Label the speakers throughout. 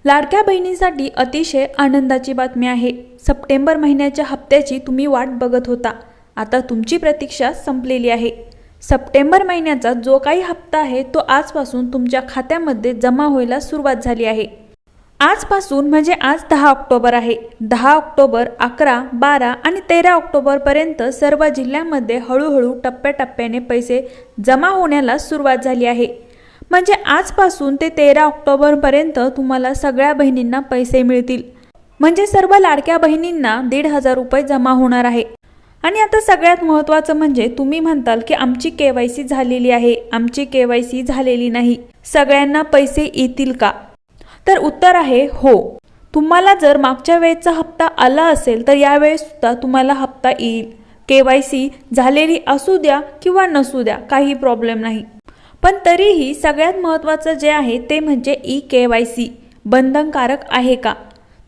Speaker 1: लाडक्या बहिणींसाठी अतिशय आनंदाची बातमी आहे। सप्टेंबर महिन्याच्या हप्त्याची तुम्ही वाट बघत होता, आता तुमची प्रतीक्षा संपलेली आहे। सप्टेंबर महिन्याचा जो काही हप्ता आहे तो आजपासून तुमच्या खात्यामध्ये जमा व्हायला सुरुवात झाली आहे। आजपासून म्हणजे आज 10 ऑक्टोबर आहे। 10 ऑक्टोबर, 11, 12 आणि 13 ऑक्टोबर पर्यंत सर्व जिल्ह्यांमध्ये हळूहळू टप्प्याटप्प्याने पैसे जमा होण्याला सुरुवात झाली आहे। म्हणजे आजपासून ते 13 ऑक्टोबर पर्यंत तुम्हाला सगळ्या बहिणींना पैसे मिळतील। म्हणजे सर्व लाडक्या बहिणींना 1,500 रुपये जमा होणार आहे। आणि आता सगळ्यात महत्त्वाचं म्हणजे तुम्ही म्हणताल की आमची केवायसी झालेली आहे, आमची केवायसी झालेली नाही, सगळ्यांना पैसे येतील का? तर उत्तर आहे हो। तुम्हाला जर मागच्या वेळेचा हप्ता आला असेल तर यावेळेस सुद्धा तुम्हाला हप्ता येईल। केवायसी झालेली असू द्या किंवा नसू द्या, काही प्रॉब्लेम नाही। पण तरीही सगळ्यात महत्त्वाचं जे आहे ते म्हणजे ई-केवायसी बंधनकारक आहे का?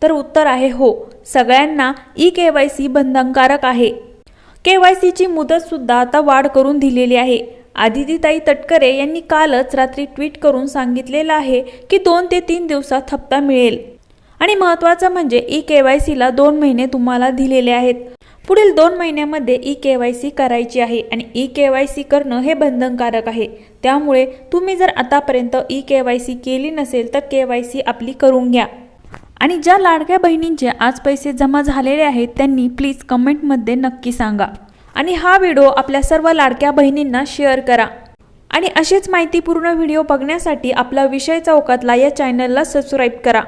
Speaker 1: तर उत्तर आहे हो, सगळ्यांना ई-केवायसी बंधनकारक आहे। केवायसीची मुदत सुद्धा आता वाढ करून दिलेली आहे। आदितीताई तटकरे यांनी कालच रात्री ट्विट करून सांगितलेलं आहे की 2 ते 3 दिवसात हप्ता मिळेल। आणि महत्त्वाचं म्हणजे ई-केवायसीला 2 महिने तुम्हाला दिलेले आहेत। पुढील 2 महिन्यामध्ये ई-केवायसी करायची आहे आणि ई-केवायसी करणं हे बंधनकारक आहे। त्यामुळे तुम्ही जर आतापर्यंत ई-केवायसी केली नसेल तर केवायसी आपली करून घ्या। आणि ज्या लाडक्या बहिणींचे आज पैसे जमा झालेले आहेत त्यांनी प्लीज कमेंटमध्ये नक्की सांगा। आणि हा व्हिडिओ आपल्या सर्व लाडक्या बहिणींना शेअर करा। आणि असेच माहितीपूर्ण व्हिडिओ बघण्यासाठी आपला विषय चौकातला या चॅनलला सबस्क्राईब करा।